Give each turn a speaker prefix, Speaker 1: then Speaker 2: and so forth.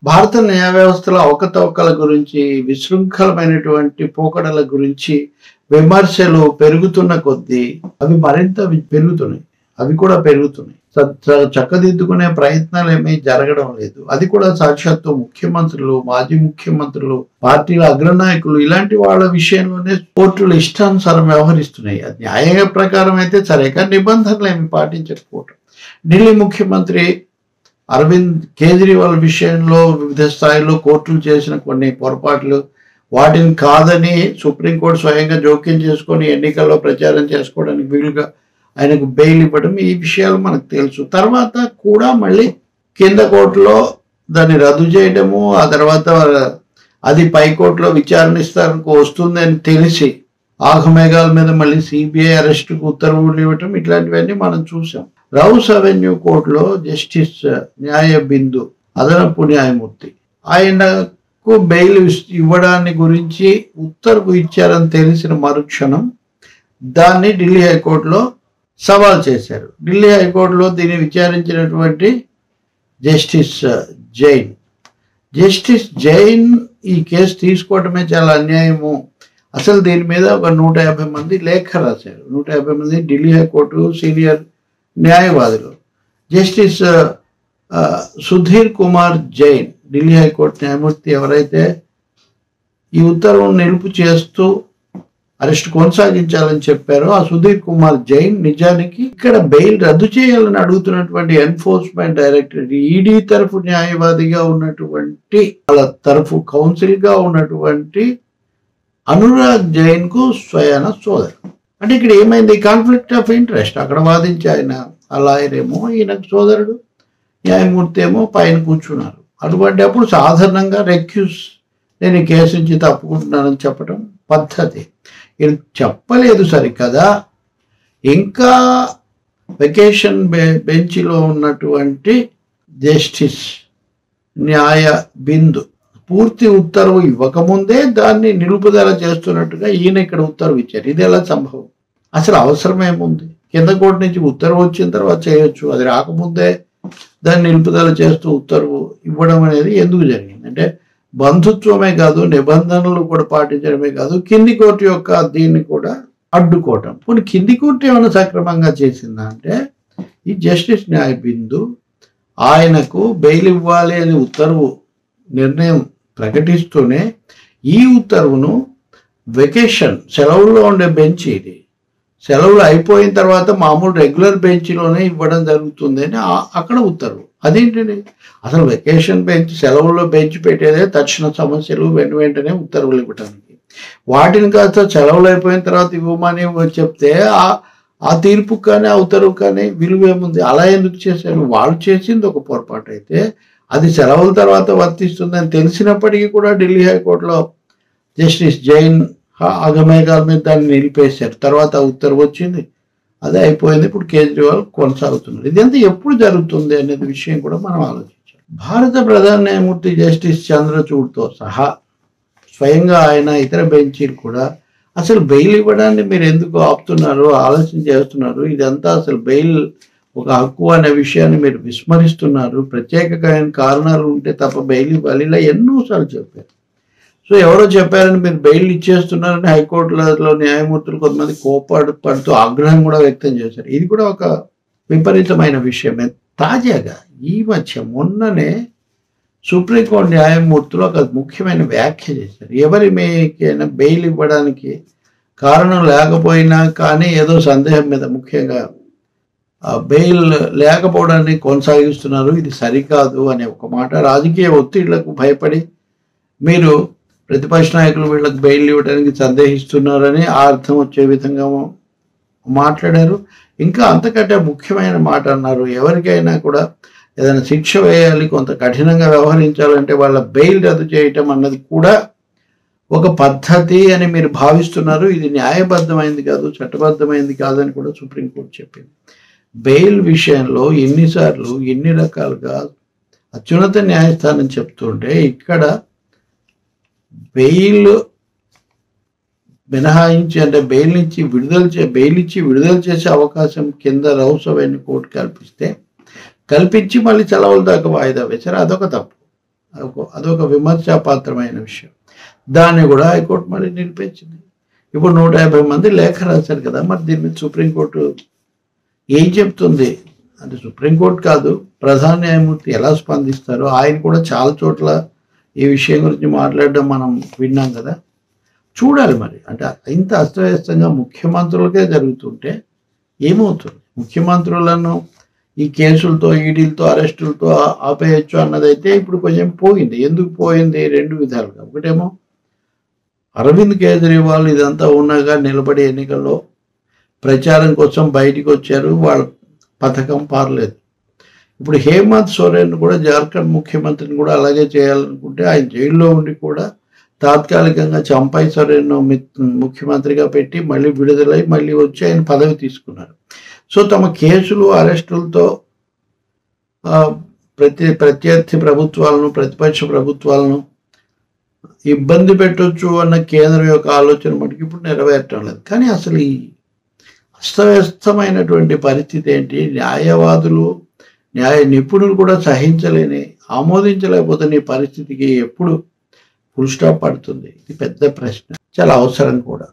Speaker 1: భారత న్యాయ వ్యవస్థలో అవకతవకల గురించి, విశృంఖలమైనటువంటి పోకడల గురించి విమర్శలు పెరుగుతున్న కొద్దీ అవి మరింత పెరుగుతున్నాయి. అవి కూడా పెరుగుతున్నాయి. చక్కదిద్దుకునే ప్రయత్నాలు ఏమీ జరగడం లేదు. అది కూడా సాక్షాత్తు ముఖ్యమంత్రులు, మాజీ ముఖ్యమంత్రులు, పార్టీల అగ్రనాయకులు ఇలాంటి వాళ్ళ విషయంలోనే కోర్టులు ఇష్టానుసారం వ్యవహరిస్తున్నాయి. అది న్యాయ ప్రకారం అయితే సరే, కానీ నిబంధనలు ఏమి పాటించకపోవటం. ఢిల్లీ ముఖ్యమంత్రి అరవింద్ కేజ్రీవాల్ విషయంలో వివిధ స్థాయిలో కోర్టులు చేసిన కొన్ని పొరపాట్లు, వాటిని కాదని సుప్రీంకోర్టు స్వయంగా జోక్యం చేసుకొని ఎన్నికల్లో ప్రచారం చేసుకోవడానికి వీలుగా ఆయనకు బెయిల్ ఇవ్వడం, ఈ విషయాలు మనకు తెలుసు. తర్వాత కూడా మళ్ళీ కింద కోర్టులో దాన్ని రద్దు చేయడము, ఆ తర్వాత అది పైకోర్టులో విచారణిస్తానికి వస్తుంది అని తెలిసి ఆఘమేఘాల మీద మళ్ళీ సిబిఐ అరెస్టుకు ఉత్తర్వులు ఇవ్వటం, ఇట్లాంటివన్నీ మనం చూసాం. రౌస్ అవెన్యూ కోర్టులో జస్టిస్ న్యాయ బిందు అదనపు న్యాయమూర్తి ఆయనకు బెయిల్ ఇవ్వడాన్ని గురించి ఉత్తర్వు ఇచ్చారని తెలిసిన మరుక్షణం దాన్ని ఢిల్లీ హైకోర్టులో సవాల్ చేశారు. ఢిల్లీ హైకోర్టులో దీన్ని విచారించినటువంటి జస్టిస్ జైన్ ఈ కేసు తీసుకోవటమే చాలా అన్యాయము, అసలు దీని మీద ఒక 150 మంది లేఖ రాశారు. 150 మంది ఢిల్లీ హైకోర్టు సీనియర్ న్యాయవాదులు. జస్టిస్ సుధీర్ కుమార్ జైన్ ఢిల్లీ హైకోర్టు న్యాయమూర్తి ఎవరైతే ఈ ఉత్తర్వును నిలుపు చేస్తూ అరెస్ట్ కొనసాగించాలని చెప్పారో ఆ సుధీర్ కుమార్ జైన్ నిజానికి ఇక్కడ బెయిల్ రద్దు చేయాలని అడుగుతున్నటువంటి ఎన్ఫోర్స్మెంట్ డైరెక్టరేట్ ఈడీ తరఫు న్యాయవాదిగా ఉన్నటువంటి వాళ్ళ తరఫు కౌన్సిల్ గా ఉన్నటువంటి అనురాగ్ జైన్ కు స్వయాన సోదరు. అంటే ఇక్కడ ఏమైంది? Conflict of interest. అక్కడ వాదించి ఆయన అలా ఆయనేమో ఈయనకు సోదరుడు, న్యాయమూర్తి ఏమో పైన కూర్చున్నారు. అటువంటి అప్పుడు సాధారణంగా నేను ఈ కేసు నుంచి తప్పుకుంటున్నానని చెప్పడం పద్ధతి. ఈయన చెప్పలేదు సరికదా. ఇంకా వెకేషన్ బెంచ్లో ఉన్నటువంటి జస్టిస్ న్యాయ బిందు పూర్తి ఉత్తర్వు ఇవ్వకముందే దాన్ని నిలుపుదల చేస్తున్నట్టుగా ఈయన ఇక్కడ ఉత్తర్వు ఇచ్చారు. ఇది ఎలా సంభవం? అసలు అవసరం ఏముంది? కింద కోర్టు నుంచి ఉత్తర్వు వచ్చిన తర్వాత చేయొచ్చు. అది రాకముందే దాన్ని నిలుపుదల చేస్తూ ఉత్తర్వు ఇవ్వడం అనేది ఎందుకు జరిగింది? అంటే బంధుత్వమే కాదు, నిబంధనలు కూడా పాటించడమే కాదు, కింది కోర్టు యొక్క దీన్ని కూడా అడ్డుకోవటం. కొన్ని కింది కోర్టు ఏమైనా సక్రమంగా చేసిందా అంటే ఈ జస్టిస్ న్యాయ బిందు ఆయనకు బెయిల్ ఇవ్వాలి అని ఉత్తర్వు నిర్ణయం ప్రకటిస్తూనే ఈ ఉత్తర్వును వెకేషన్ సెలవుల్లో ఉండే బెంచ్, ఇది సెలవులు అయిపోయిన తర్వాత మామూలు రెగ్యులర్ బెంచ్లోనే ఇవ్వడం జరుగుతుంది అని అక్కడ ఉత్తర్వు. అదేంటండి? అసలు వెకేషన్ బెంచ్, సెలవుల్లో బెంచ్ పెట్టేదే తక్షణ సమస్యలు వెంటనే ఉత్తర్వులు ఇవ్వడానికి. వాటిని కాస్త సెలవులు అయిపోయిన తర్వాత ఇవ్వమని చెప్తే ఆ తీర్పు కానీ ఆ ఉత్తర్వు కానీ విలువ ఏముంది? అలా ఎందుకు చేశారు? వాళ్ళు చేసింది ఒక పొరపాటు అయితే అది సెలవుల తర్వాత వర్తిస్తుందని తెలిసినప్పటికీ కూడా ఢిల్లీ హైకోర్టులో జస్టిస్ జైన్ ఆగమేఘాల మీద దాన్ని నిలిపేశారు. తర్వాత ఉత్తర్వు వచ్చింది, అదే అయిపోయింది. ఇప్పుడు కేజ్రీవాల్ కొనసాగుతున్నారు. ఇదంతా ఎప్పుడు జరుగుతుంది అనేది విషయం కూడా మనం ఆలోచించాలి. భారత ప్రధాన న్యాయమూర్తి జస్టిస్ చంద్రచూడ్తో సహా స్వయంగా ఆయన ఇతర బెంచీలు కూడా అసలు బెయిల్ ఇవ్వడాన్ని మీరు ఎందుకు ఆపుతున్నారు, ఆలోచన చేస్తున్నారు, ఇదంతా అసలు బెయిల్ ఒక హక్కు అనే విషయాన్ని మీరు విస్మరిస్తున్నారు, ప్రత్యేకమైన కారణాలు ఉంటే తప్ప బెయిల్ ఇవ్వాలి, ఇలా ఎన్నోసార్లు చెప్పారు. సో ఎవరో చెప్పారని మీరు బెయిల్ ఇచ్చేస్తున్నారని హైకోర్టులో న్యాయమూర్తులు కొంతమంది కోపడుతూ ఆగ్రహం కూడా వ్యక్తం చేశారు. ఇది కూడా ఒక విపరీతమైన విషయమే. తాజాగా ఈ మధ్య మొన్ననే సుప్రీంకోర్టు న్యాయమూర్తులు ఒక ముఖ్యమైన వ్యాఖ్య చేశారు. ఎవరి మీకైనా బెయిల్ ఇవ్వడానికి కారణం లేకపోయినా కానీ ఏదో సందేహం మీద ముఖ్యంగా బెయిల్ లేకపోవడాన్ని కొనసాగిస్తున్నారు, ఇది సరికాదు అనే ఒక మాట. రాజకీయ ఒత్తిళ్లకు భయపడి మీరు ప్రతిపక్ష నాయకులు వీళ్ళకి బెయిల్ ఇవ్వడానికి సందేహిస్తున్నారని ఆ అర్థం వచ్చే విధంగా మాట్లాడారు. ఇంకా అంతకంటే ముఖ్యమైన మాట అన్నారు, ఎవరికైనా కూడా ఏదైనా శిక్ష వేయాలి, కొంత కఠినంగా వ్యవహరించాలంటే వాళ్ళ బెయిల్ రద్దు చేయటం అన్నది కూడా ఒక పద్ధతి అని మీరు భావిస్తున్నారు, ఇది న్యాయబద్ధమైంది కాదు, చట్టబద్ధమైంది కాదని కూడా సుప్రీంకోర్టు చెప్పింది. బెయిల్ విషయంలో ఎన్నిసార్లు ఎన్ని రకాలుగా అత్యున్నత న్యాయస్థానం చెప్తుంటే ఇక్కడ బెయిల్ మినహాయించి అంటే బెయిల్ ఇచ్చి విడుదల చేసే అవకాశం కింద రౌస్ అవెన్యూ కోర్టు కల్పించి మళ్ళీ సెలవుల దాకా వాయిదా వేశారు. అదొక తప్పు. అదొక విమర్శాపాత్రమైన విషయం. దాన్ని కూడా హైకోర్టు మళ్ళీ నిలిపేసింది. ఇప్పుడు 150 మంది లేఖ రాశారు కదా, మరి దీని మీద సుప్రీంకోర్టు ఏం చెప్తుంది అంటే, సుప్రీంకోర్టు కాదు, ప్రధాన న్యాయమూర్తి ఎలా స్పందిస్తారో ఆయన కూడా చాలా చోట్ల ఈ విషయం గురించి మాట్లాడడం మనం విన్నాం కదా. చూడాలి మరి. అంటే ఇంత అస్తవ్యస్తంగా ముఖ్యమంత్రులకే జరుగుతుంటే ఏమవుతుంది? ముఖ్యమంత్రులను ఈ కేసులతో, ఈడీలతో, అరెస్టులతో ఆపేయచ్చు అన్నదైతే ఇప్పుడు కొంచెం పోయింది. ఎందుకు పోయింది? 2 విధాలుగా. ఒకటేమో అరవింద్ కేజ్రీవాల్ ఇదంతా ఉన్నాగా నిలబడి ఎన్నికల్లో ప్రచారం కోసం బయటికి వచ్చారు, వాళ్ళ పథకం పారలేదు. ఇప్పుడు హేమంత్ సోరెన్ కూడా, జార్ఖండ్ ముఖ్యమంత్రిని కూడా అలాగే చేయాలనుకుంటే ఆయన జైల్లో ఉండి కూడా తాత్కాలికంగా చంపై సోరెన్ ముఖ్యమంత్రిగా పెట్టి మళ్ళీ విడుదలై మళ్ళీ వచ్చి ఆయన పదవి తీసుకున్నారు. సో తమ కేసులు, అరెస్టులతో ప్రత్యర్థి ప్రభుత్వాలను, ప్రతిపక్ష ప్రభుత్వాలను ఇబ్బంది పెట్టొచ్చు అన్న కేంద్రం యొక్క ఆలోచన మటుకు ఇప్పుడు నెరవేరటం లేదు. కానీ అసలు ఈ అస్తవ్యస్తమైనటువంటి పరిస్థితి ఏంటి? న్యాయవాదులు, న్యాయ నిపుణులు కూడా సహించలేని, ఆమోదించలేకపోతున్న ఈ పరిస్థితికి ఎప్పుడు ఫుల్ స్టాప్ పడుతుంది? ఇది పెద్ద ప్రశ్న, చాలా అవసరం కూడా.